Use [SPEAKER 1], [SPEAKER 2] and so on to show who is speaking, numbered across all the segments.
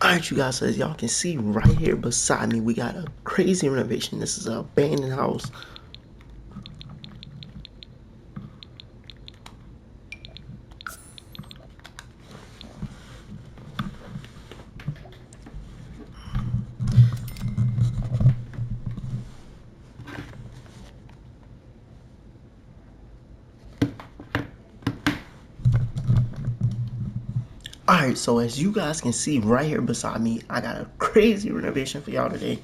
[SPEAKER 1] Alright, you guys, so as y'all can see right here beside me, we got a crazy renovation. This is an abandoned house. Alright, so as you guys can see right here beside me, I got a crazy renovation for y'all today.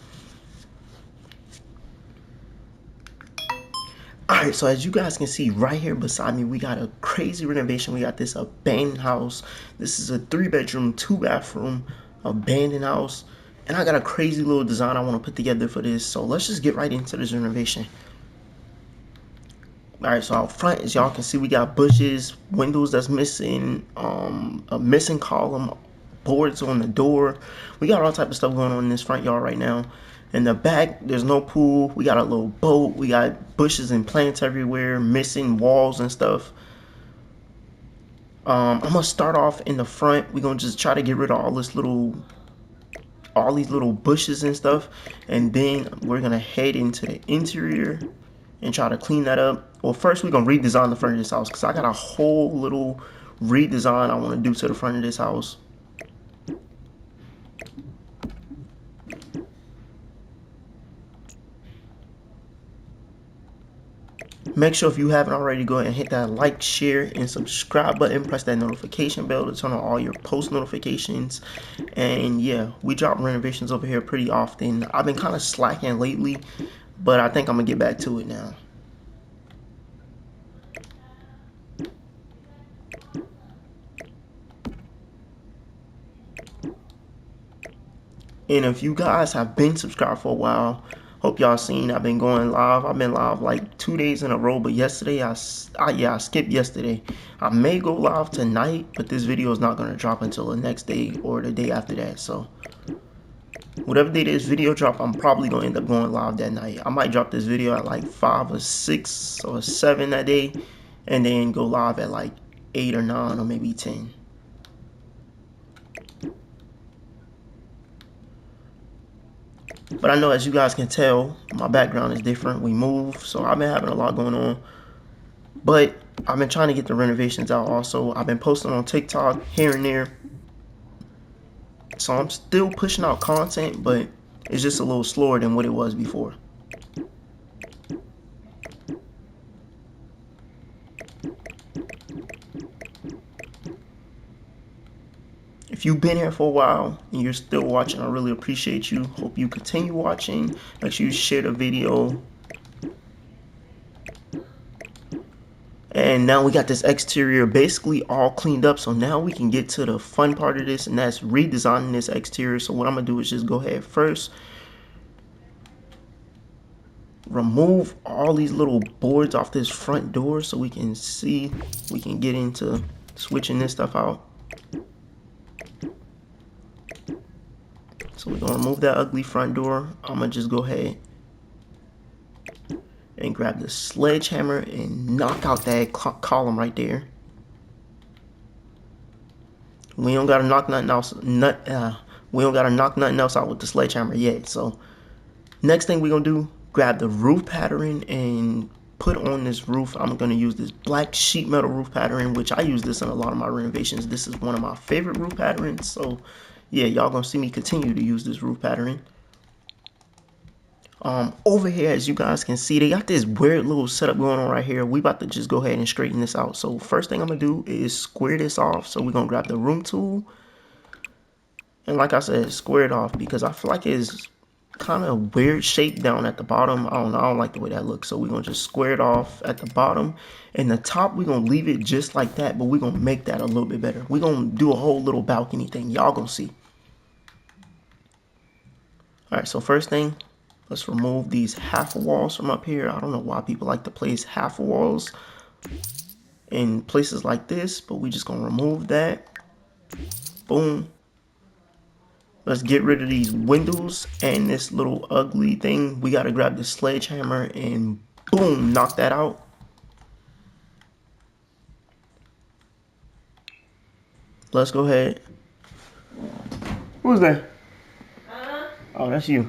[SPEAKER 1] Alright, so as you guys can see right here beside me, we got a crazy renovation. We got this abandoned house. This is a 3-bedroom, 2-bathroom abandoned house. And I got a crazy little design I want to put together for this. So let's just get right into this renovation. Alright, so out front, as y'all can see, we got bushes, windows that's missing, a missing column, boards on the door. We got all type of stuff going on in this front yard right now. In the back, there's no pool. We got a little boat. We got bushes and plants everywhere, missing walls and stuff. I'm gonna start off in the front. We're gonna just try to get rid of all these little bushes and stuff, and then we're gonna head into the interior and try to clean that up. Well, first we're gonna redesign the front of this house because I got a whole little redesign I want to do to the front of this house. Make sure if you haven't already, go ahead and hit that like, share, and subscribe button. Press that notification bell to turn on all your post notifications. And yeah, we drop renovations over here pretty often. I've been kind of slacking lately, but I think I'm gonna get back to it now. And if you guys have been subscribed for a while, hope y'all seen I've been going live. I've been live like 2 days in a row, but yesterday I skipped yesterday. I may go live tonight, but this video is not going to drop until the next day or the day after that. So whatever day this video drop, I'm probably going to end up going live that night. I might drop this video at like 5 or 6 or 7 that day, and then go live at like 8 or 9 or maybe 10. But I know, as you guys can tell, my background is different. We move, so I've been having a lot going on. But I've been trying to get the renovations out also. I've been posting on TikTok here and there. So I'm still pushing out content, but it's just a little slower than what it was before. If you've been here for a while and you're still watching, I really appreciate you. Hope you continue watching. Make sure you share the video. And now we got this exterior basically all cleaned up. So now we can get to the fun part of this, and that's redesigning this exterior. So what I'm going to do is just go ahead first, remove all these little boards off this front door so we can see, we can get into switching this stuff out. So we're going to remove that ugly front door. I'm going to just go ahead and grab the sledgehammer and knock out that column right there. We don't got to knock nothing else. We don't got to knock nothing else out with the sledgehammer yet. So next thing we're going to do, grab the roof pattern and put on this roof. I'm going to use this black sheet metal roof pattern, which I use this in a lot of my renovations. This is one of my favorite roof patterns. So yeah, y'all gonna see me continue to use this roof pattern. Over here, as you guys can see, they got this weird little setup going on right here. We about to just go ahead and straighten this out. So first thing I'm gonna do is square this off. So we're gonna grab the room tool, and like I said, square it off because I feel like it's kind of weird shape down at the bottom. I don't like the way that looks. So we're gonna just square it off at the bottom, and the top we're gonna leave it just like that, but we're gonna make that a little bit better. We're gonna do a whole little balcony thing. Y'all gonna see. Alright, so first thing, let's remove these half walls from up here. I don't know why people like to place half walls in places like this, but we just gonna remove that. Boom. Let's get rid of these windows and this little ugly thing. We gotta grab the sledgehammer and boom, knock that out. Let's go ahead Who's that? Oh, that's you.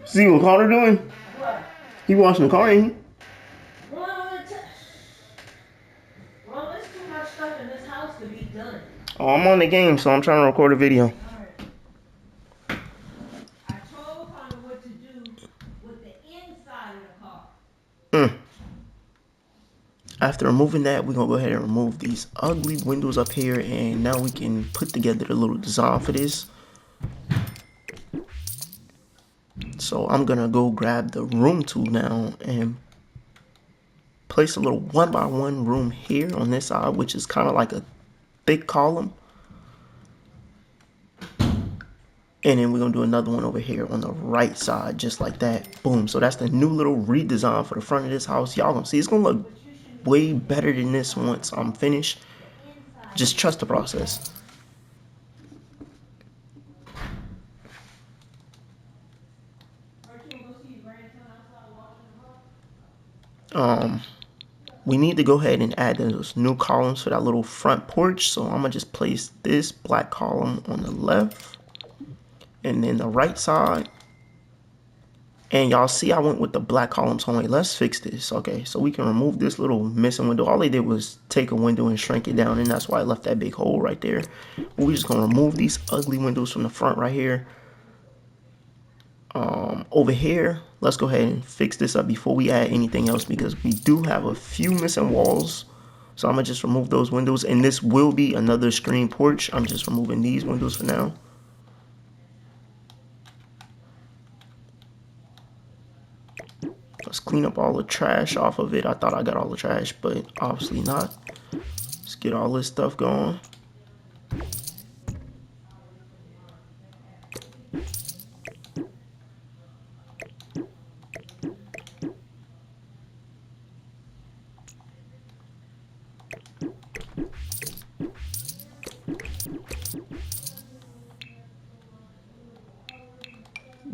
[SPEAKER 1] See what Carter doing?
[SPEAKER 2] What?
[SPEAKER 1] He washing the car, ain't he?
[SPEAKER 2] Well, there's too much stuff in this house to be done.
[SPEAKER 1] Oh, I'm on the game, so I'm trying to record a video.
[SPEAKER 2] Alright. I told Connor what to do with the inside of the car.
[SPEAKER 1] After removing that, we're gonna go ahead and remove these ugly windows up here, and now we can put together the little design for this. So I'm gonna go grab the room tool now and place a little 1x1 room here on this side, which is kind of like a thick column. And then we're gonna do another one over here on the right side, just like that. Boom. So that's the new little redesign for the front of this house. Y'all gonna see it's gonna look way better than this once I'm finished. Just trust the process. We need to go ahead and add those new columns for that little front porch. So I'm gonna just place this black column on the left and then the right side. And y'all see I went with the black columns only. Let's fix this. Okay, so we can remove this little missing window. All they did was take a window and shrink it down, and that's why I left that big hole right there. But we're just gonna remove these ugly windows from the front right here. Over here, let's go ahead and fix this up before we add anything else, because we do have a few missing walls. So I'm gonna just remove those windows, and this will be another screen porch. I'm just removing these windows for now. Let's clean up all the trash off of it. I thought I got all the trash, but obviously not. Let's get all this stuff going.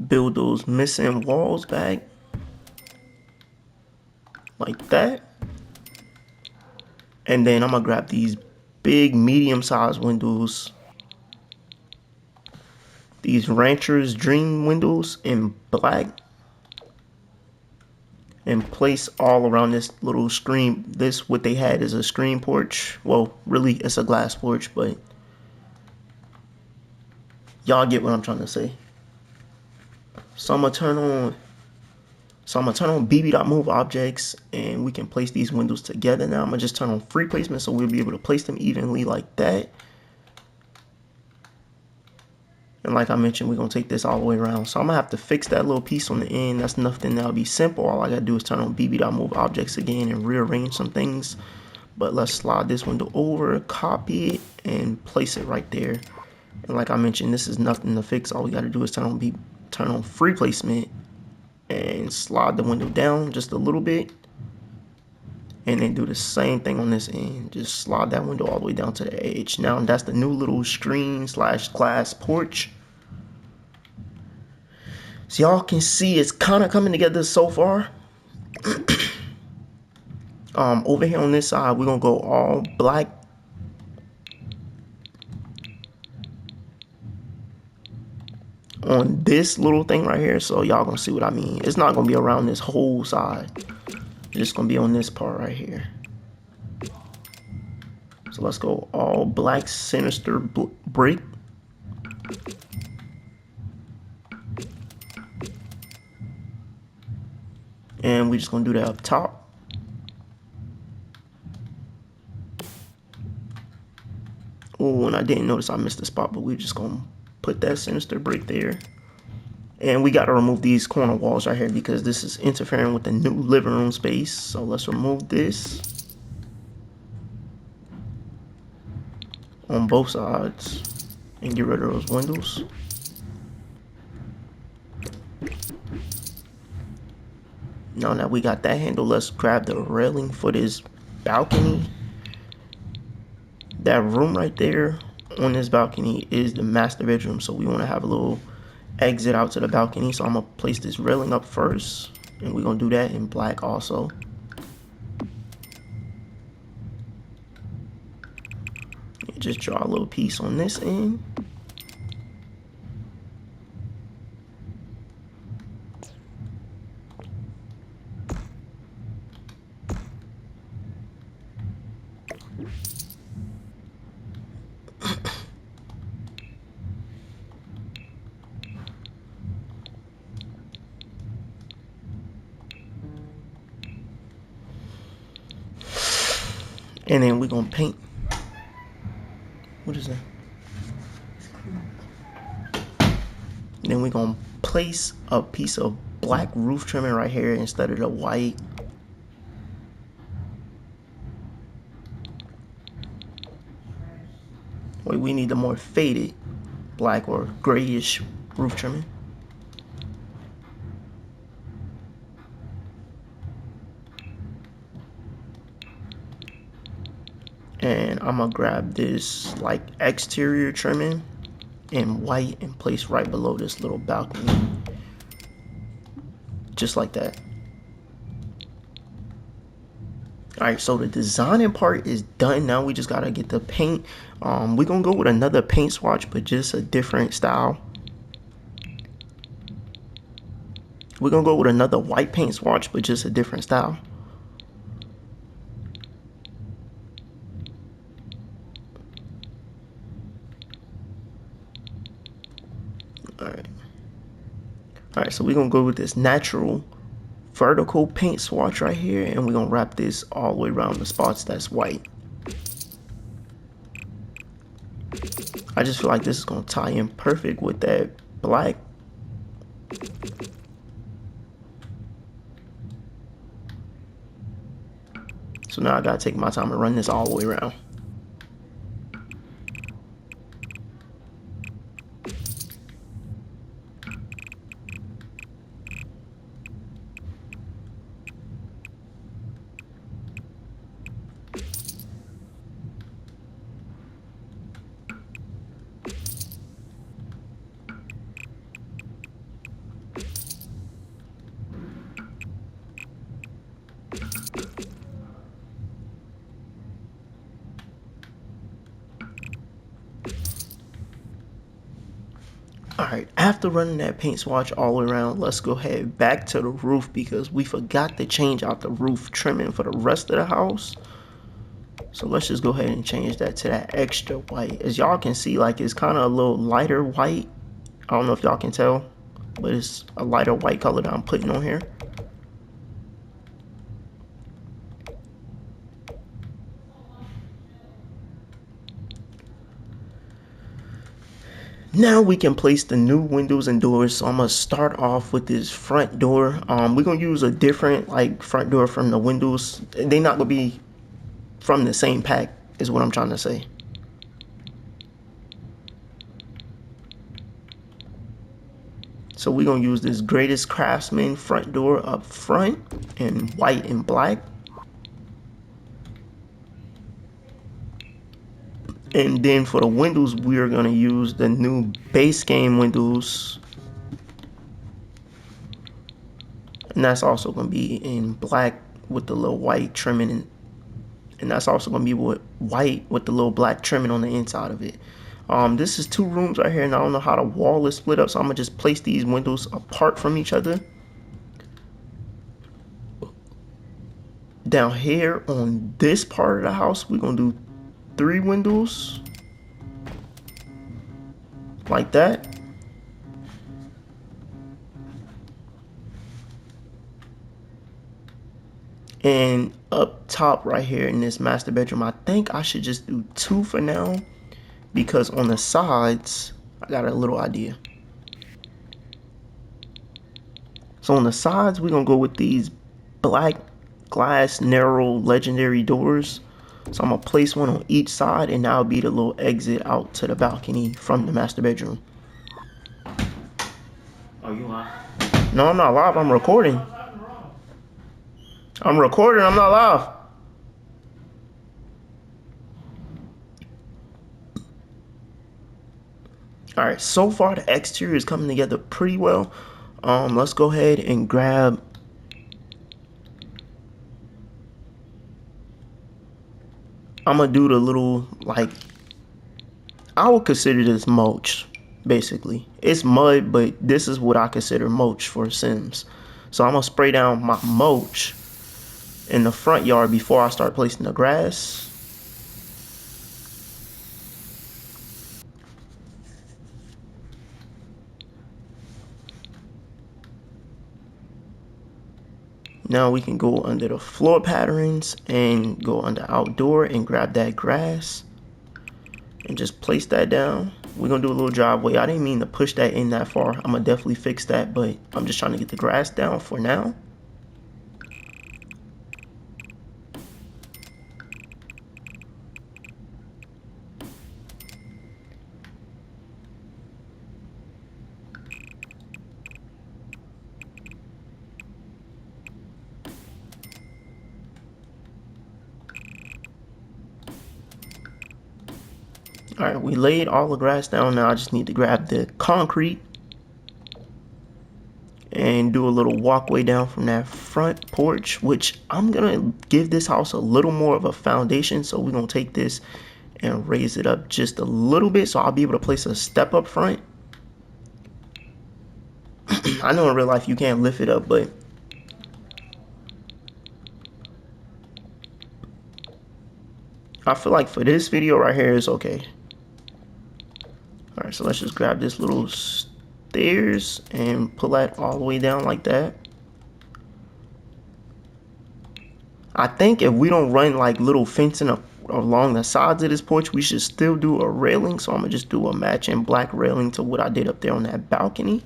[SPEAKER 1] Build those missing walls back. Like that. And then I'm gonna grab these big medium-sized windows, these Rancher's Dream windows in black, and place all around this little screen. This, what they had is a screen porch. Well, really it's a glass porch, but y'all get what I'm trying to say. So I'm gonna turn on BB.move objects, and we can place these windows together. Now I'm gonna just turn on free placement, so we'll be able to place them evenly like that. And like I mentioned, we're gonna take this all the way around. So I'm gonna have to fix that little piece on the end. That's nothing that'll be simple. All I gotta do is turn on BB.move objects again and rearrange some things. But let's slide this window over, copy it, and place it right there. And like I mentioned, this is nothing to fix. All we gotta do is turn on free placement and slide the window down just a little bit, and then do the same thing on this end. Just slide that window all the way down to the edge. Now that's the new little screen / glass porch. So y'all can see it's kind of coming together so far. Over here on this side, we're gonna go all black. On this little thing right here, so y'all gonna see what I mean. It's not gonna be around this whole side. It's just gonna be on this part right here. So let's go all black sinister brick. And we're just gonna do that up top. Oh, and I didn't notice I missed a spot, but we're just gonna put that sinister brick there. And we got to remove these corner walls right here because this is interfering with the new living room space. So let's remove this on both sides and get rid of those windows. Now that we got that handle, let's grab the railing for this balcony. That room right there on this balcony is the master bedroom, so we want to have a little exit out to the balcony. So I'm gonna place this railing up first, and we're gonna do that in black also. Just draw a little piece on this end. And then we're gonna paint. What is that? And then we're gonna place a piece of black roof trimming right here instead of the white. Wait, we need the more faded black or grayish roof trimming. And I'm gonna grab this like exterior trimming in white and place right below this little balcony. Just like that. Alright, so the designing part is done. Now we just gotta get the paint. We're gonna go with another paint swatch, but just a different style. We're gonna go with another white paint swatch, but just a different style. Alright, so we're gonna go with this natural vertical paint swatch right here, and we're gonna wrap this all the way around the spots that's white. I just feel like this is gonna tie in perfect with that black. So now I gotta take my time and run this all the way around. Alright, after running that paint swatch all the way around, let's go ahead back to the roof because we forgot to change out the roof trimming for the rest of the house. So let's just go ahead and change that to that extra white. As y'all can see, like it's kind of a little lighter white. I don't know if y'all can tell, but it's a lighter white color that I'm putting on here. Now we can place the new windows and doors. So I'm gonna start off with this front door. We're gonna use a different like front door from the windows. They're not gonna be from the same pack is what I'm trying to say. So we're gonna use this Greatest Craftsman front door up front in white and black. And then for the windows, we are gonna use the new base game windows. And that's also gonna be in black with the little white trimming, and that's also gonna be with white with the little black trimming on the inside of it. This is two rooms right here, and I don't know how the wall is split up, so I'm gonna just place these windows apart from each other. Down here on this part of the house, we're gonna do 3 windows like that. And up top right here in this master bedroom, I think I should just do 2 for now, because on the sides I got a little idea. So on the sides, we're gonna go with these black glass narrow legendary doors. So I'm gonna place one on each side, and that'll be the little exit out to the balcony from the master bedroom.
[SPEAKER 3] Are you live?
[SPEAKER 1] No, I'm not live. I'm recording. I'm recording. I'm not live. All right. So far, the exterior is coming together pretty well. Let's go ahead and grab. I'm gonna do the little like I would consider this mulch, basically. It's mud, but this is what I consider mulch for Sims. So I'm gonna spray down my mulch in the front yard before I start placing the grass. Now we can go under the floor patterns and go under outdoor and grab that grass and just place that down. We're gonna do a little driveway. I didn't mean to push that in that far. I'm gonna definitely fix that, but I'm just trying to get the grass down for now. All right, we laid all the grass down. Now I just need to grab the concrete and do a little walkway down from that front porch, which I'm gonna give this house a little more of a foundation. So we're gonna take this and raise it up just a little bit so I'll be able to place a step up front. I know in real life you can't lift it up, but I feel like for this video right here it's okay. All right, so let's just grab this little stairs and pull that all the way down like that. I think if we don't run like little fencing along the sides of this porch, we should still do a railing. So I'm gonna just do a matching black railing to what I did up there on that balcony.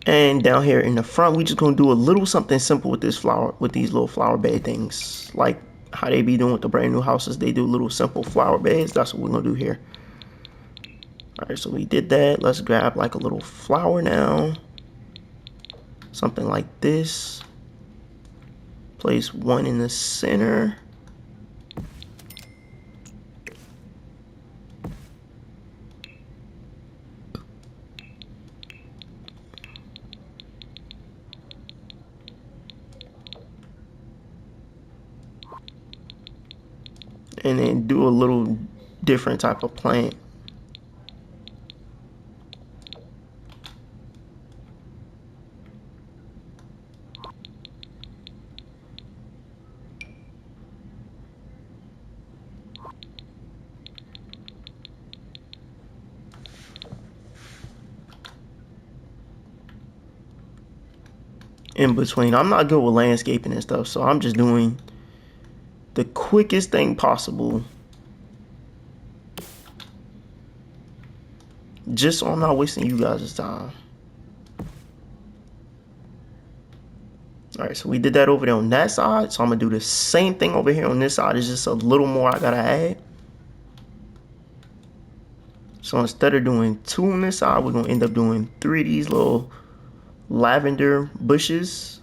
[SPEAKER 1] And down here in the front, we just gonna do a little something simple with this flower, with these little flower bed things, like how they be doing with the brand new houses. They do little simple flower beds. That's what we're gonna do here. All right, so we did that. Let's grab like a little flower now, something like this. Place one in the center. And then do a little different type of plant. In between, I'm not good with landscaping and stuff, so I'm just doing the quickest thing possible, just so I'm not wasting you guys' time. All right, so we did that over there on that side, so I'm gonna do the same thing over here on this side. It's just a little more I gotta add. So instead of doing 2 on this side, we're gonna end up doing 3 of these little lavender bushes.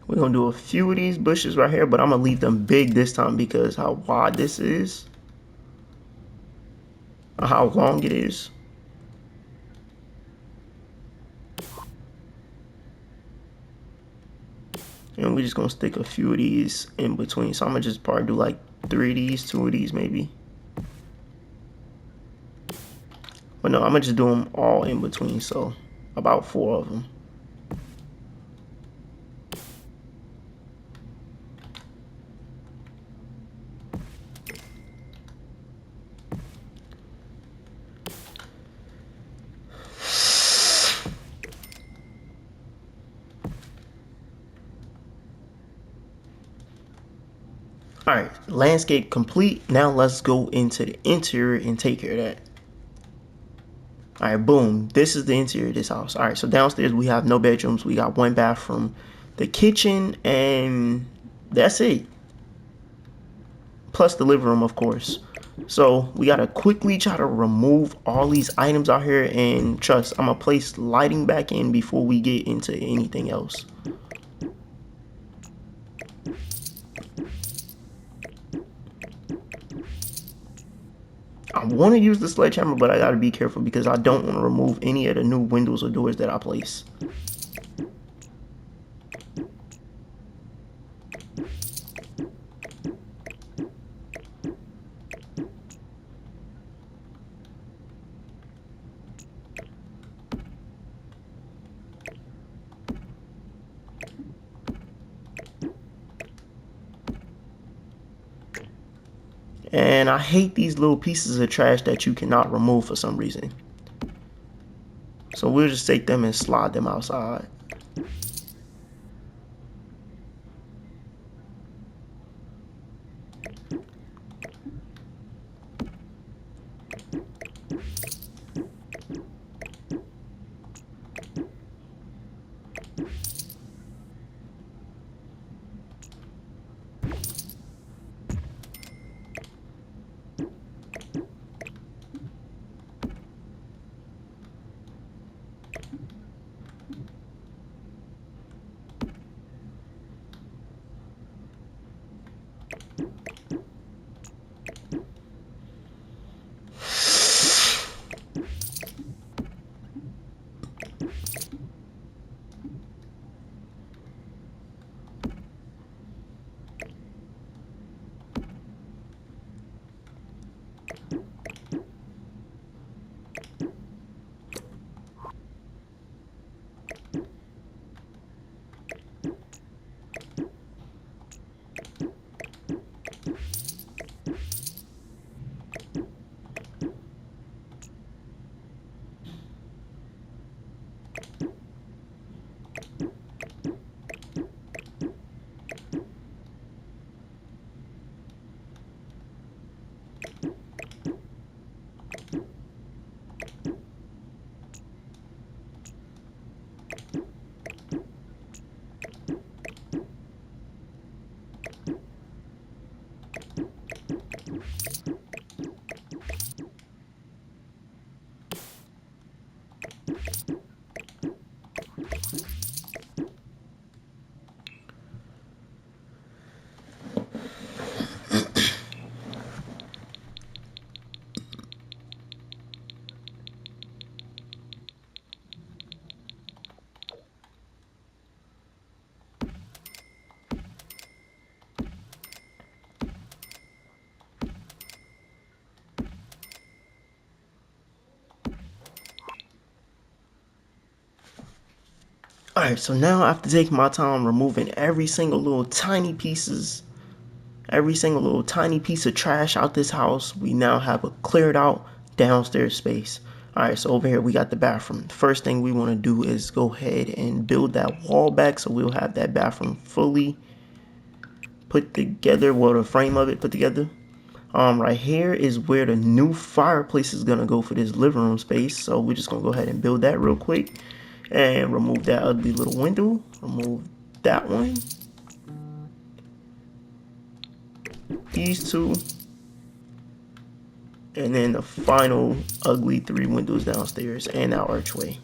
[SPEAKER 1] We're gonna do a few of these bushes right here, but I'm gonna leave them big this time because how wide this is, or how long it is. And we're just gonna stick a few of these in between. So I'm gonna just probably do like 3 of these, 2 of these maybe. But no, I'm gonna just do them all in between, so about 4 of them. All right, landscape complete. Now let's go into the interior and take care of that. All right, boom. This is the interior of this house. All right, so downstairs we have no bedrooms. We got 1 bathroom, the kitchen, and that's it. Plus the living room, of course. So we gotta quickly try to remove all these items out here, and trust, I'm gonna place lighting back in before we get into anything else. I want to use the sledgehammer, but I gotta be careful because I don't want to remove any of the new windows or doors that I place. And I hate these little pieces of trash that you cannot remove for some reason. So we'll just take them and slide them outside. Alright, so now after taking my time removing every single little tiny pieces, every single little tiny piece of trash out this house, we now have a cleared out downstairs space. Alright, so over here we got the bathroom. The first thing we want to do is go ahead and build that wall back so we'll have that bathroom fully put together, well, the frame of it put together. Right here is where the new fireplace is gonna go for this living room space. So we're just gonna go ahead and build that real quick and remove that ugly little window. Remove that one. These two. And then the final ugly 3 windows downstairs and our archway.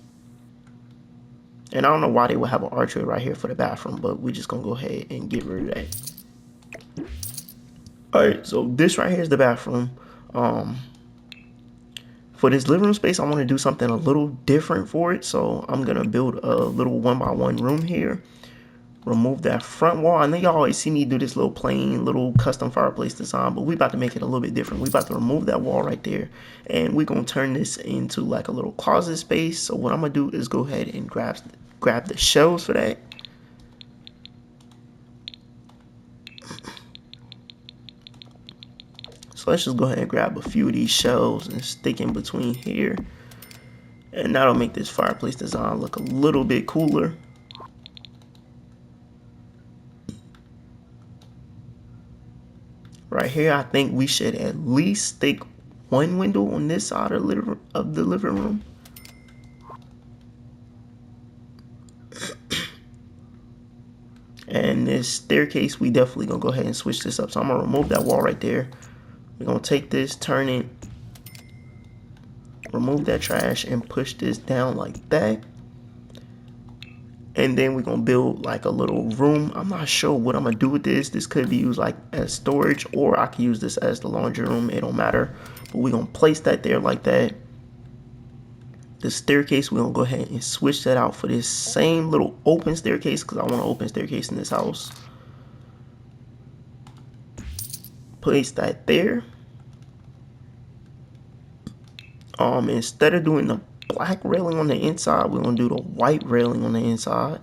[SPEAKER 1] And I don't know why they would have an archway right here for the bathroom, but we're just gonna go ahead and get rid of that. Alright, so this right here is the bathroom. For this living room space, I want to do something a little different for it. So I'm going to build a little 1x1 room here. Remove that front wall. I know y'all always see me do this little plain little custom fireplace design, but we about to make it a little bit different. We about to remove that wall right there, and we're going to turn this into like a little closet space. So what I'm going to do is go ahead and grab the shelves for that. So let's just go ahead and grab a few of these shelves and stick in between here. And that'll make this fireplace design look a little bit cooler. Right here, I think we should at least stick 1 window on this side of the living room. And this staircase, we definitely gonna go ahead and switch this up. So I'm gonna remove that wall right there. We're gonna take this, turn it, remove that trash, and push this down like that. And then we're gonna build like a little room. I'm not sure what I'm gonna do with this. This could be used like as storage, or I can use this as the laundry room. It don't matter. But we're gonna place that there like that. The staircase, we're gonna go ahead and switch that out for this same little open staircase, because I want an open staircase in this house. Place that there. Instead of doing the black railing on the inside, we're gonna do the white railing on the inside.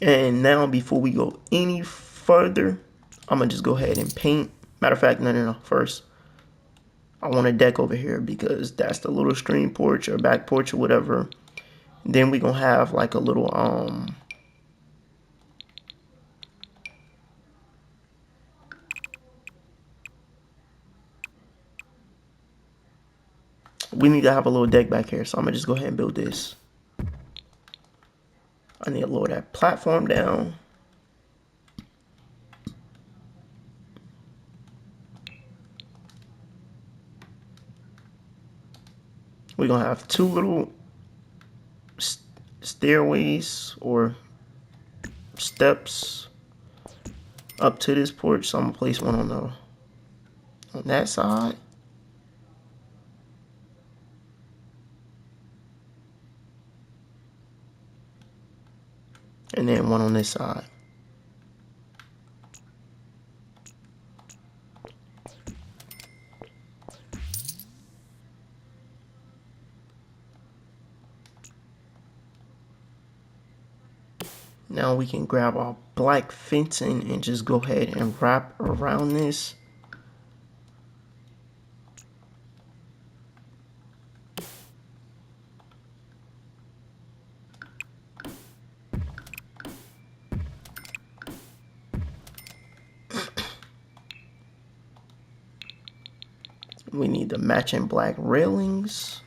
[SPEAKER 1] And now before we go any further, I'm gonna just go ahead and paint. Matter of fact, no. First, I want a deck over here because that's the little stream porch or back porch or whatever. Then we gonna have like a little we need to have a little deck back here, so I'm gonna just go ahead and build this. I need to lower that platform down. We're gonna have two little stairways or steps up to this porch, so I'm gonna place one on that side. And then one on this side. Now we can grab our black fencing and just go ahead and wrap around this. We need the matching black railings.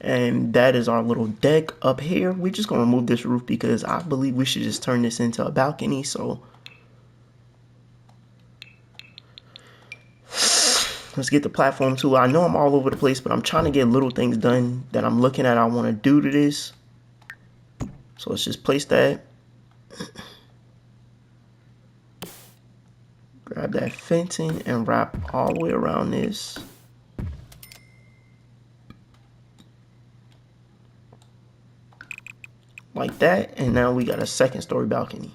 [SPEAKER 1] And that is our little deck up here. We're just gonna remove this roof because I believe we should just turn this into a balcony. So let's get the platform tool. I know I'm all over the place, but I'm trying to get little things done that I'm looking at I want to do to this. So let's just place that. Grab that fencing and wrap all the way around this. Like that, and now we got a second story balcony.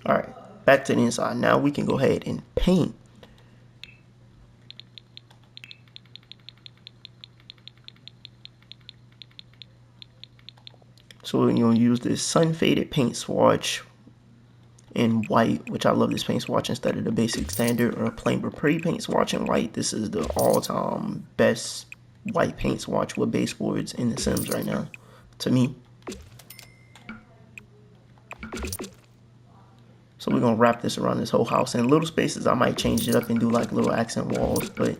[SPEAKER 1] Alright, back to the inside. Now we can go ahead and paint. So we're going to use this sun faded paint swatch in white, which I love this paint swatch instead of the basic standard or plain but pretty paint swatch in white. This is the all-time best white paint swatch with baseboards in The Sims right now, to me. So we're gonna wrap this around this whole house. And little spaces, I might change it up and do like little accent walls, but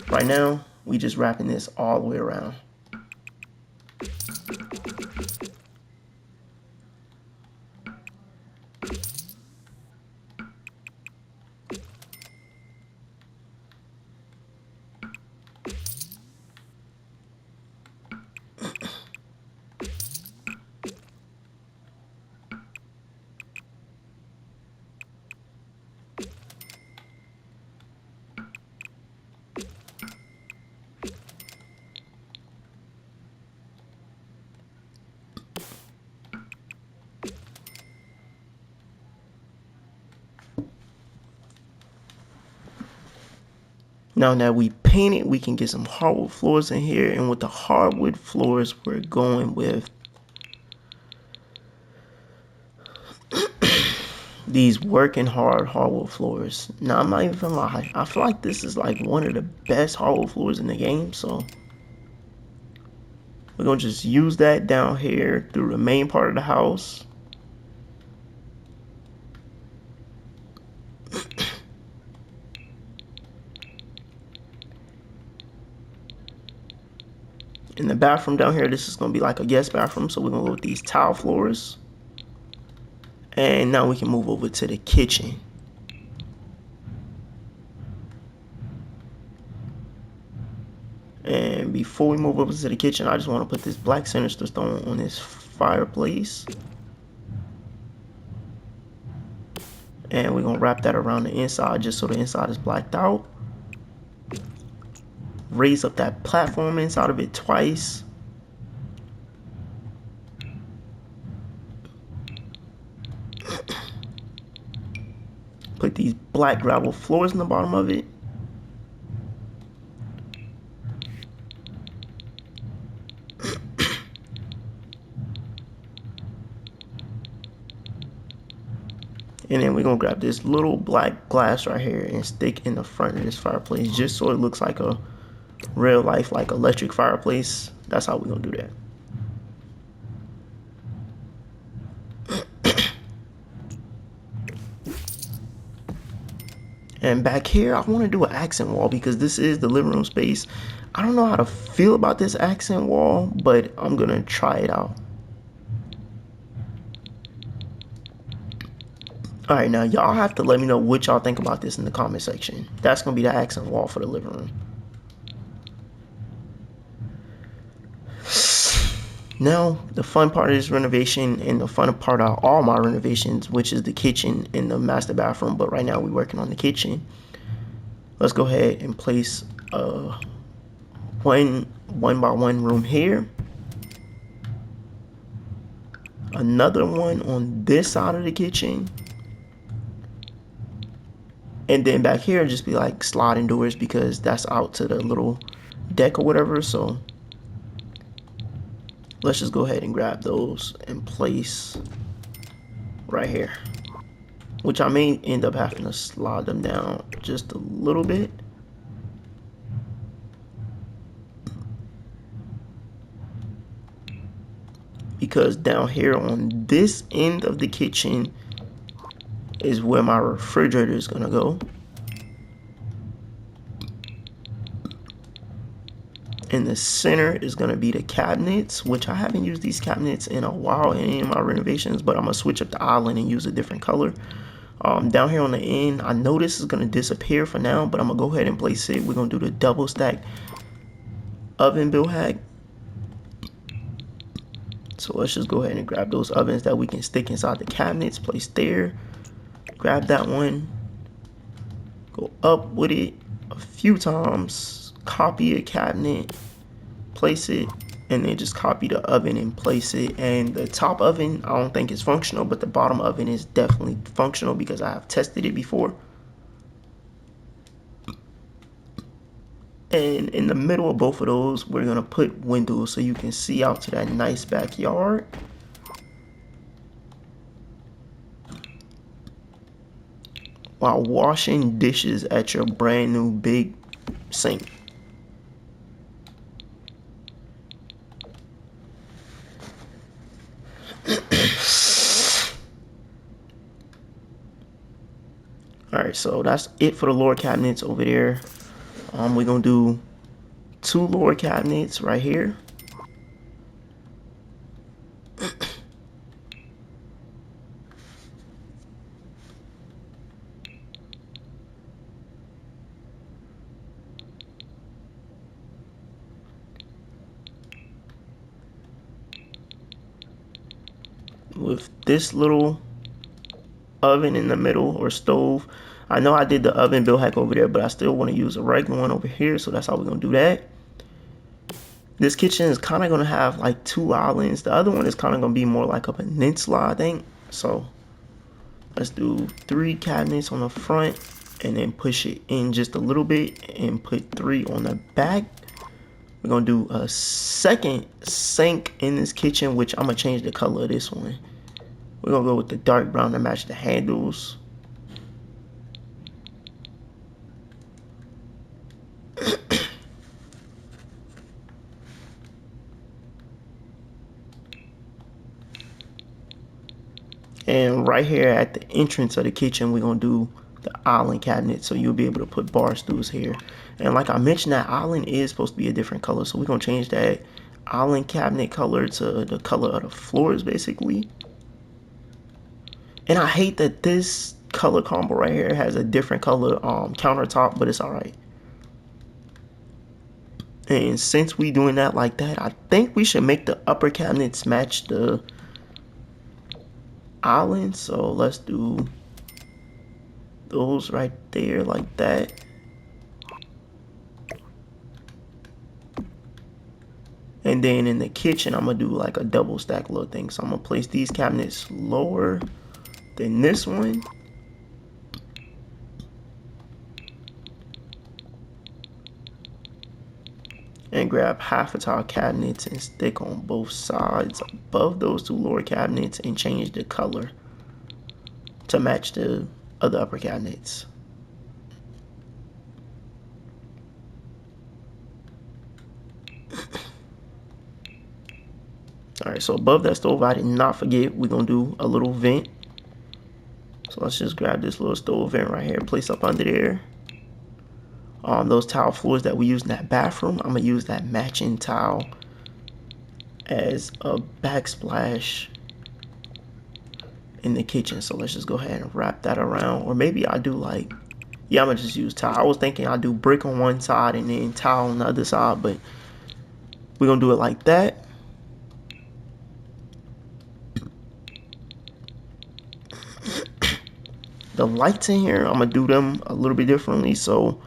[SPEAKER 1] right now we just wrapping this all the way around. Now that we painted, we can get some hardwood floors in here. And with the hardwood floors, we're going with these working hard hardwood floors. Now, I'm not even gonna lie. I feel like this is like one of the best hardwood floors in the game. So we're gonna just use that down here through the main part of the house. In the bathroom down here, this is going to be like a guest bathroom, so we're going to go with these tile floors. And now we can move over to the kitchen. And before we move over to the kitchen, I just want to put this black sinister stone on this fireplace. And we're going to wrap that around the inside just so the inside is blacked out. Raise up that platform inside of it twice. Put these black gravel floors in the bottom of it. And then we're going to grab this little black glass right here and stick in the front of this fireplace just so it looks like a real life, like electric fireplace. That's how we're going to do that. And back here, I want to do an accent wall because this is the living room space. I don't know how to feel about this accent wall, but I'm going to try it out. Alright, now y'all have to let me know what y'all think about this in the comment section. That's going to be the accent wall for the living room. Now, the fun part of this renovation and the fun part of all my renovations, which is the kitchen and the master bathroom, but right now we're working on the kitchen. Let's go ahead and place a one by one room here. Another one on this side of the kitchen. And then back here, just be like sliding doors because that's out to the little deck or whatever. So let's just go ahead and grab those and place right here. Which I may end up having to slide them down just a little bit. Because down here on this end of the kitchen is where my refrigerator is gonna go. In the center is gonna be the cabinets, which I haven't used these cabinets in a while in any of my renovations, but I'm gonna switch up the island and use a different color. Down here on the end, I know this is gonna disappear for now, but I'm gonna go ahead and place it. We're gonna do the double stack oven build hack. So let's just go ahead and grab those ovens that we can stick inside the cabinets, place there. Grab that one, go up with it a few times, copy a cabinet, place it, and then just copy the oven and place it. And the top oven, I don't think is functional, but the bottom oven is definitely functional because I have tested it before. And in the middle of both of those, we're gonna put windows so you can see out to that nice backyard. While washing dishes at your brand new big sink. Alright, so that's it for the lower cabinets over there. We're gonna do 2 lower cabinets right here. With this little oven in the middle, or stove. I know I did the oven build hack over there, but I still want to use a regular one over here, so that's how we're gonna do that. This kitchen is kind of gonna have like 2 islands. The other one is kind of gonna be more like a peninsula, I think. So let's do 3 cabinets on the front and then push it in just a little bit and put 3 on the back. We're gonna do a second sink in this kitchen, which I'm gonna change the color of this one. We're gonna go with the dark brown to match the handles. And right here at the entrance of the kitchen, we're gonna do the island cabinet, so you'll be able to put bar stools here. And like I mentioned, that island is supposed to be a different color, so we're gonna change that. island cabinet color to the color of the floors, basically. And I hate that this color combo right here has a different color countertop, but it's all right. And since we doing that like that, I think we should make the upper cabinets match the island. So let's do those right there like that. And then in the kitchen, I'm gonna do like a double stack little thing. So I'm gonna place these cabinets lower than this one. And grab half a tile cabinets and stick on both sides above those two lower cabinets and change the color to match the other upper cabinets. Alright, so above that stove, I did not forget, we're gonna do a little vent. So let's just grab this little stove vent right here, place up under there. Those tile floors that we use in that bathroom, I'm gonna use that matching tile as a backsplash in the kitchen. So let's just go ahead and wrap that around. Or maybe I do like, yeah, I'm gonna just use tile. I was thinking I'd do brick on one side and then tile on the other side, but we're gonna do it like that. The lights in here, I'm gonna do them a little bit differently. So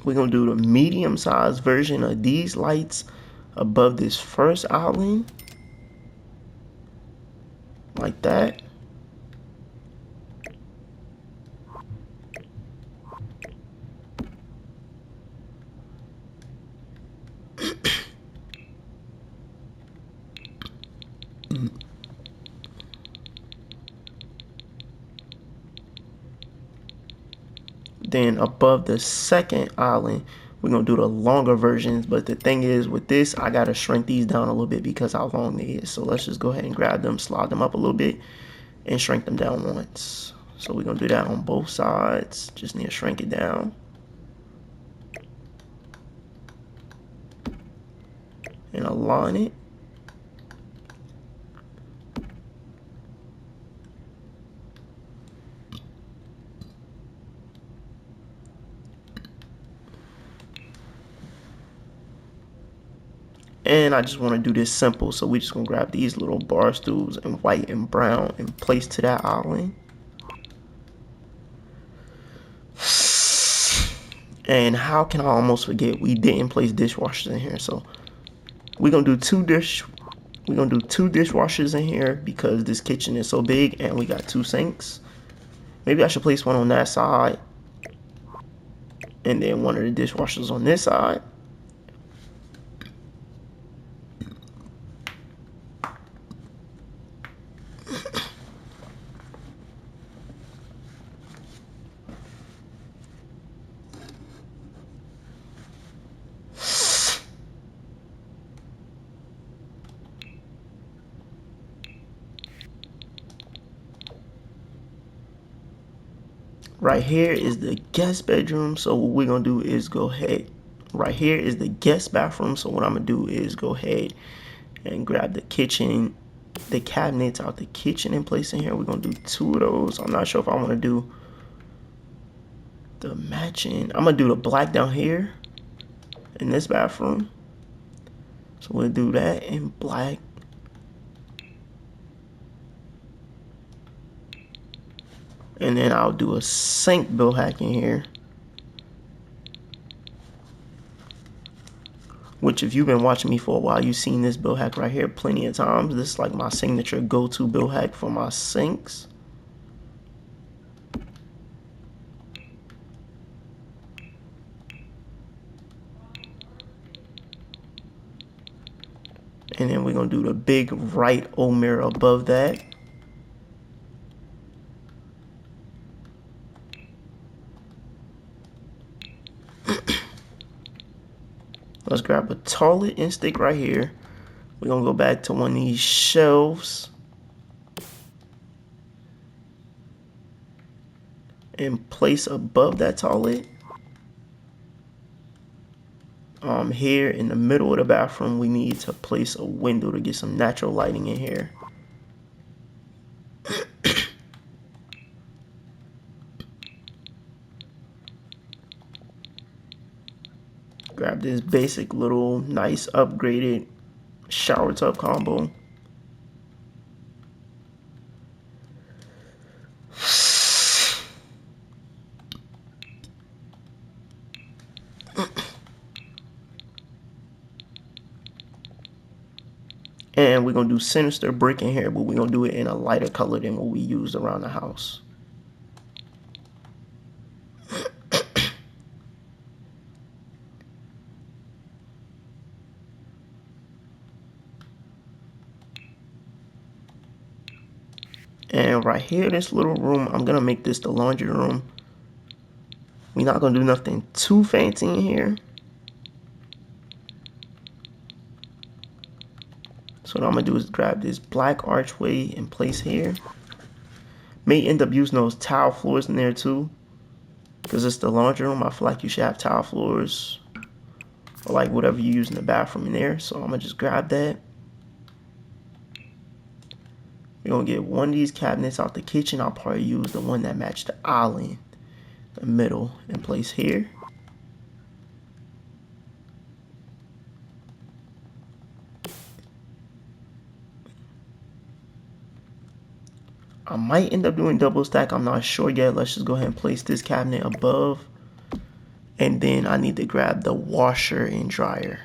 [SPEAKER 1] we're gonna do the medium sized version of these lights above this first island, like that. Then above the second island, we're gonna do the longer versions. But the thing is, with this, I gotta shrink these down a little bit because how long they is. So let's just go ahead and grab them, slide them up a little bit, and shrink them down once. So we're gonna do that on both sides. Just need to shrink it down. And align it. And I just want to do this simple, so we're just gonna grab these little bar stools in white and brown and place to that island. And how can I almost forget, we didn't place dishwashers in here. So we're gonna do two dishwashers in here because this kitchen is so big and we got two sinks. Maybe I should place one on that side and then one of the dishwashers on this side. Right here is the guest bedroom. So what we're gonna do is go ahead. Right here is the guest bathroom. So what I'm gonna do is go ahead and grab the kitchen, the cabinets out the kitchen and place in here. We're gonna do two of those. I'm not sure if I want to do the matching. I'm gonna do the black down here in this bathroom. So we'll do that in black. And then I'll do a sink bill hack in here. Which if you've been watching me for a while, you've seen this bill hack right here plenty of times. This is like my signature go-to bill hack for my sinks. And then we're gonna do the big right O mirror above that. Let's grab a toilet and stick right here. We're gonna go back to one of these shelves and place above that toilet. Here in the middle of the bathroom, we need to place a window to get some natural lighting in here. Grab this basic little nice upgraded shower tub combo. And we're going to do sinister brick in here, but we're going to do it in a lighter color than what we used around the house. And right here, this little room, I'm going to make this the laundry room. We're not going to do nothing too fancy in here. So what I'm going to do is grab this black archway and place here. May end up using those tile floors in there too. Because it's the laundry room, I feel like you should have tile floors. Or like whatever you use in the bathroom in there. So I'm going to just grab that. We're going to get one of these cabinets out the kitchen. I'll probably use the one that matched the island. The middle and place here. I might end up doing double stack. I'm not sure yet. Let's just go ahead and place this cabinet above. And then I need to grab the washer and dryer.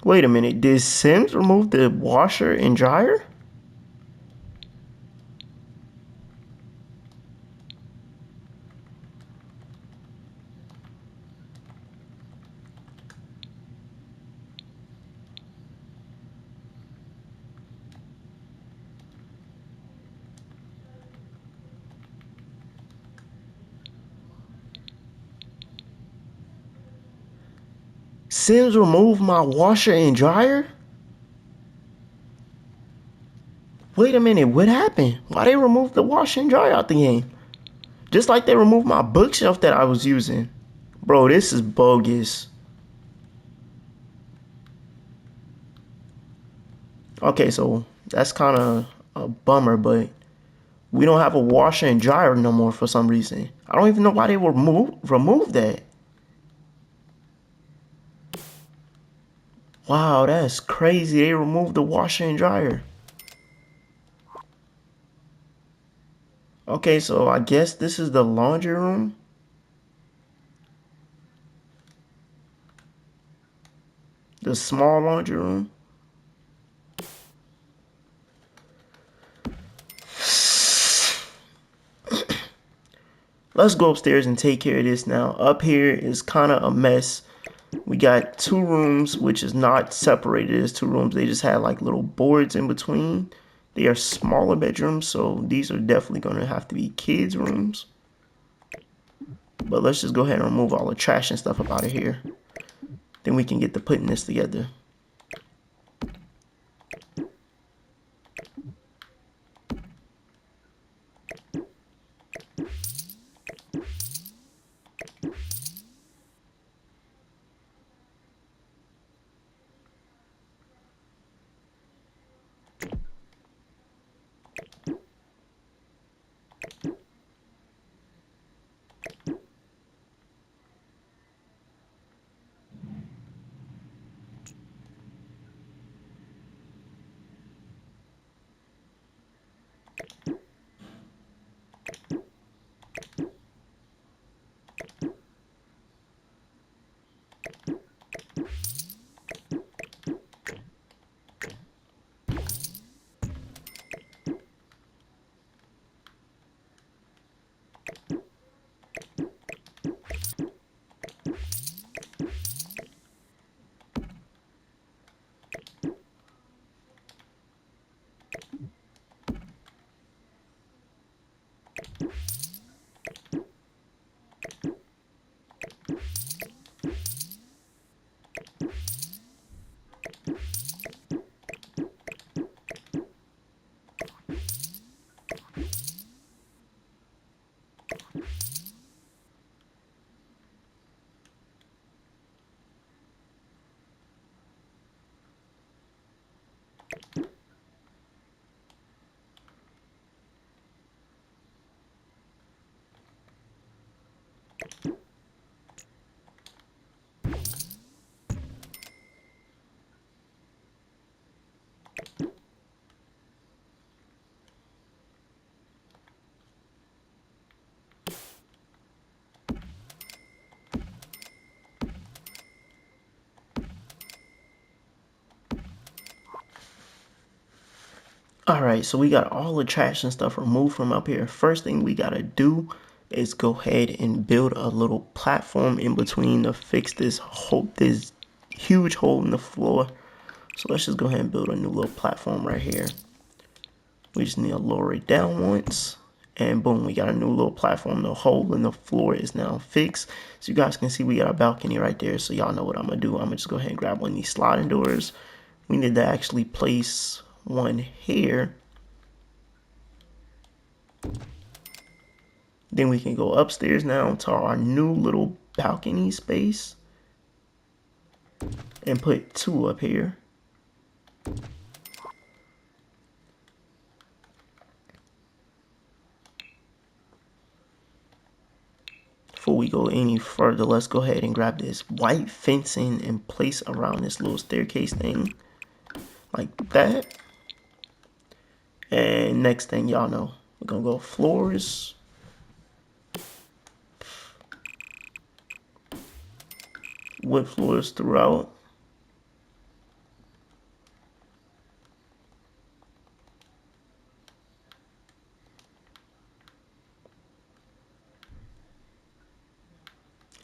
[SPEAKER 1] Wait a minute, did Sims remove the washer and dryer? Sims removed my washer and dryer? Wait a minute, what happened? Why they removed the washer and dryer out the game? Just like they removed my bookshelf that I was using. Bro, this is bogus. Okay, so that's kind of a bummer, but we don't have a washer and dryer no more for some reason. I don't even know why they would remove that. Wow, that's crazy. They removed the washer and dryer. Okay, so I guess this is the laundry room. The small laundry room. Let's go upstairs and take care of this now. Up here is kind of a mess. We got two rooms, which is not separated as two rooms. They just had like little boards in between. They are smaller bedrooms, so these are definitely going to have to be kids' rooms. But let's just go ahead and remove all the trash and stuff up out of here. Then we can get to putting this together. Alright, so we got all the trash and stuff removed from up here. First thing we gotta do is go ahead and build a little platform in between to fix this huge hole in the floor. So let's just go ahead and build a new little platform right here. We just need to lower it down once, and boom, we got a new little platform. The hole in the floor is now fixed. So you guys can see we got a balcony right there. So y'all know what I'm gonna do. I'm gonna just go ahead and grab one of these sliding doors. We need to actually place one here. Then we can go upstairs now to our new little balcony space and put two up here. Before we go any further, let's go ahead and grab this white fencing and place around this little staircase thing like that. And next thing y'all know, we're gonna go floors. Wood floors throughout.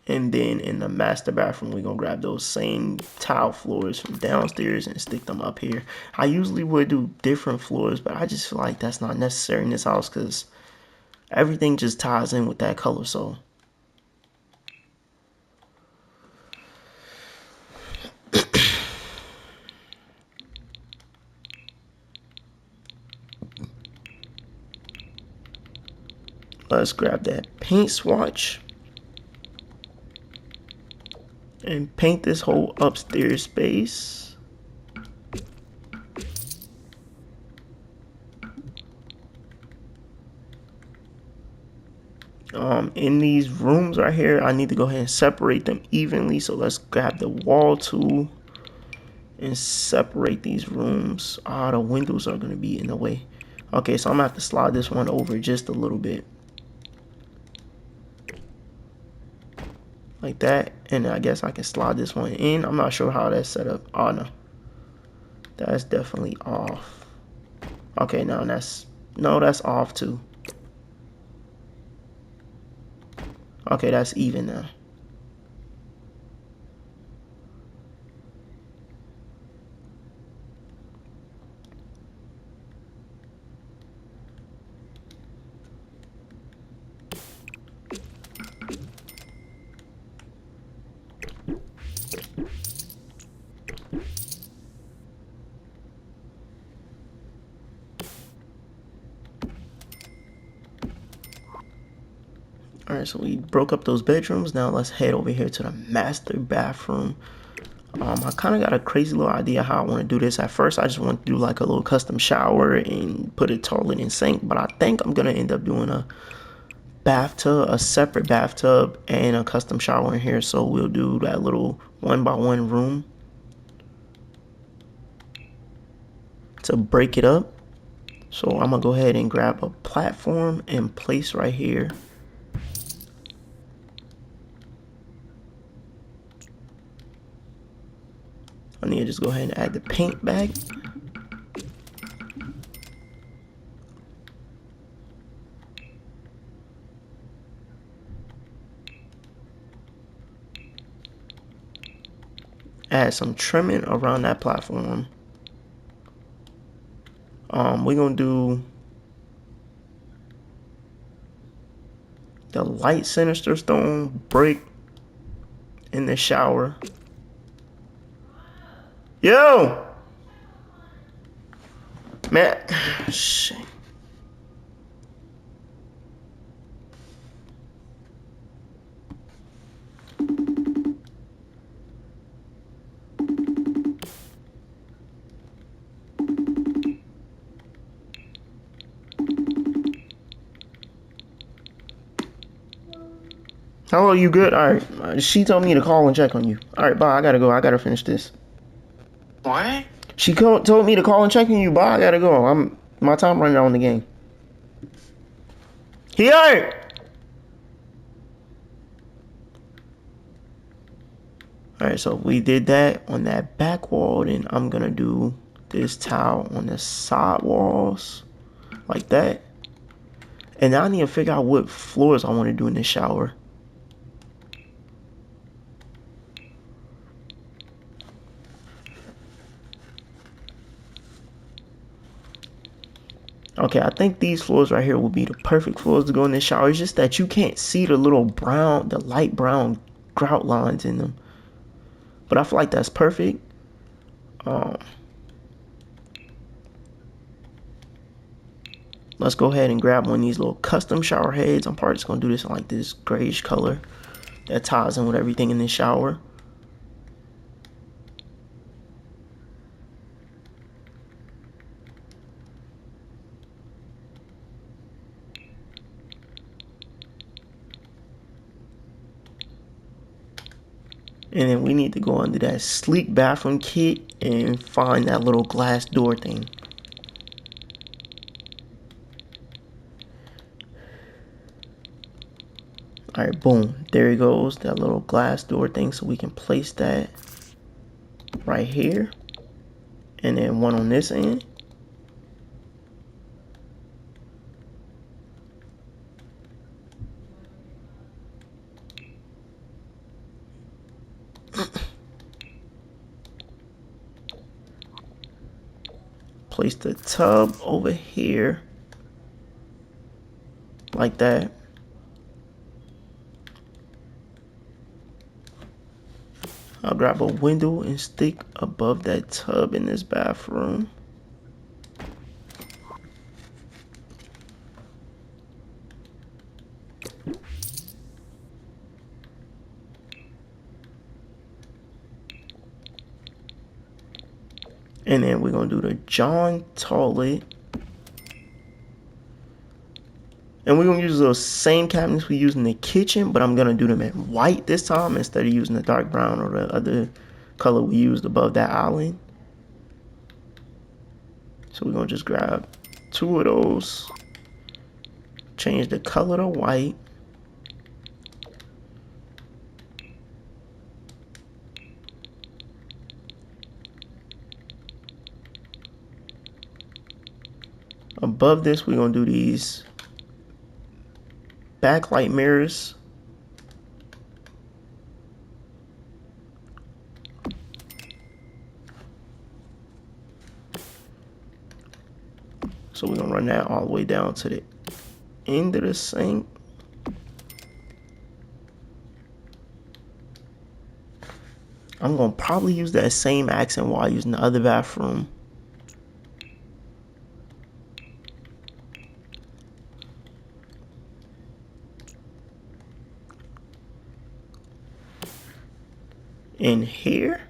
[SPEAKER 1] And then in the master bathroom, we're gonna grab those same tile floors from downstairs and stick them up here. I usually would do different floors, but I just feel like that's not necessary in this house because everything just ties in with that color. So let's grab that paint swatch and paint this whole upstairs space. In these rooms right here, I need to go ahead and separate them evenly. So let's grab the wall tool and separate these rooms. The windows are gonna be in the way. Okay, so I'm gonna have to slide this one over just a little bit. Like that, and I guess I can slide this one in. I'm not sure how that's set up. Oh no, that's definitely off. Okay, now that's off too. Okay, that's even now. Alright, so we broke up those bedrooms. Now let's head over here to the master bathroom. I kind of got a crazy little idea how I want to do this. At first, I just want to do like a little custom shower and put a toilet and sink. But I think I'm going to end up doing a bathtub, a separate bathtub and a custom shower in here. So we'll do that little 1x1 room to break it up. So I'm going to go ahead and grab a platform and place right here. I need to just go ahead and add the paint back. Add some trimming around that platform. We're gonna do the light sinister stone brick in the shower. Yo, man, shit. Hello, you good? All right. She told me to call and check on you. All right, bye. I gotta go. I gotta finish this.
[SPEAKER 3] What?
[SPEAKER 1] She told me to call and check on you. Bye. I gotta go. My time running out on the game. Here. All right. So we did that on that back wall. Then I'm gonna do this tile on the side walls, like that. And now I need to figure out what floors I want to do in the shower. Okay, I think these floors right here will be the perfect floors to go in the shower. It's just that you can't see the little brown, the light brown grout lines in them. But I feel like that's perfect. Let's go ahead and grab one of these little custom shower heads. I'm probably just going to do this in like this grayish color that ties in with everything in the shower. And then we need to go under that sleek bathroom kit and find that little glass door thing. All right, boom. There it goes, that little glass door thing. So we can place that right here. And then one on this end. Place the tub over here. Like that. I'll grab a window and stick above that tub in this bathroom. And then we're going to do the John toilet. And we're going to use those same cabinets we use in the kitchen, but I'm going to do them in white this time instead of using the dark brown or the other color we used above that island. So we're going to just grab two of those, change the color to white. Above this, we're going to do these backlight mirrors. So we're going to run that all the way down to the end of the sink. I'm going to probably use that same accent while using the other bathroom. In here.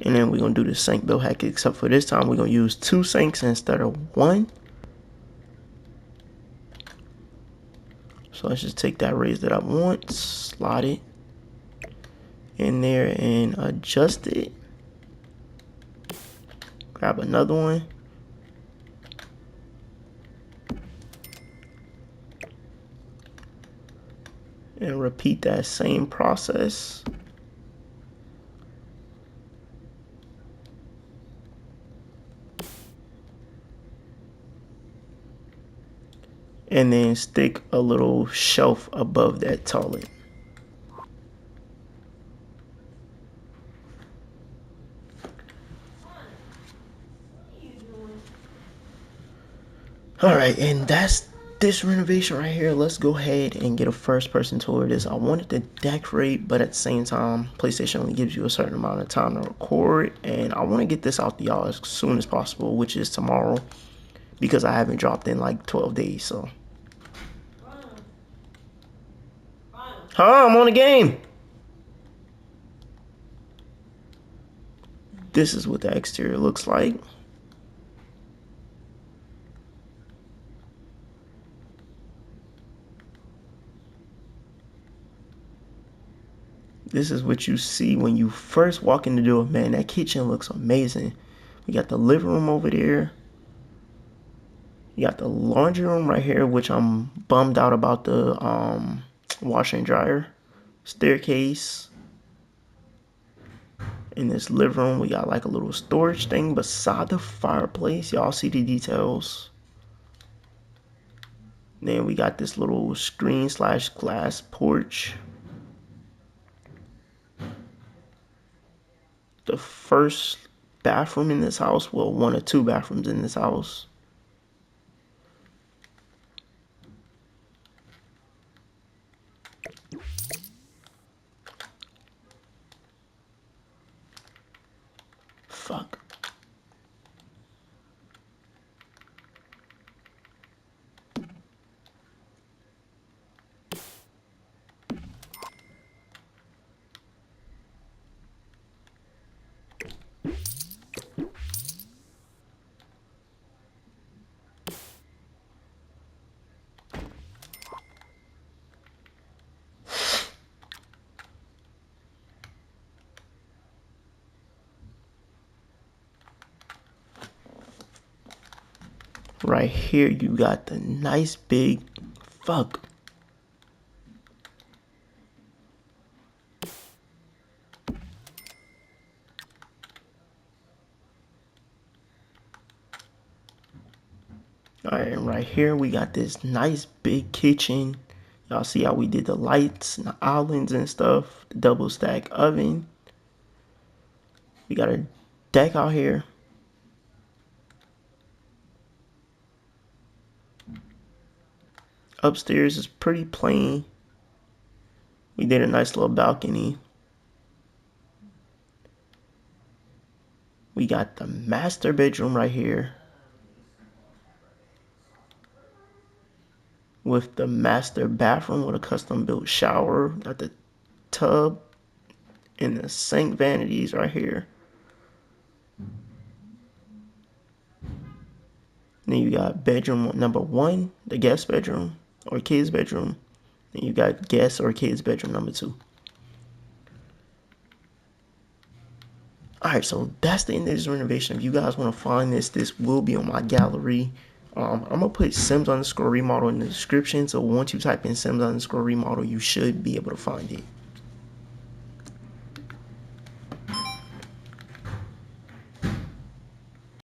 [SPEAKER 1] And then we're going to do the sink bill hack, except for this time we're going to use two sinks instead of one. So let's just take that, raise it up once, slide it in there and adjust it. Grab another one. And repeat that same process. And then stick a little shelf above that toilet. All right, and that's this renovation right here. Let's go ahead and get a first person tour of this. I wanted to decorate, but at the same time, PlayStation only gives you a certain amount of time to record, and I want to get this out to y'all as soon as possible, which is tomorrow, because I haven't dropped in like 12 days. So I'm on the game. This is what the exterior looks like. This is what you see when you first walk in the door. Man, that kitchen looks amazing. We got the living room over there. You got the laundry room right here, which I'm bummed out about the washer and dryer. Staircase. In this living room, we got like a little storage thing beside the fireplace. Y'all see the details. Then we got this little screen / glass porch. The first bathroom in this house, well, one or two bathrooms in this house. Fuck. Right here, you got the nice big fuck. Alright, and right here we got this nice big kitchen. Y'all see how we did the lights and the islands and stuff. The double stack oven. We got a deck out here. Upstairs is pretty plain. We did a nice little balcony. We got the master bedroom right here. With the master bathroom with a custom built shower. Got the tub and the sink vanities right here. Then you got bedroom number 1, the guest bedroom or kids bedroom. Then you got guest or kids bedroom number 2. Alright, so that's the end of this renovation. If you guys want to find this will be on my gallery. I'm going to put Sims_remodel in the description. So once you type in Sims_remodel, you should be able to find it.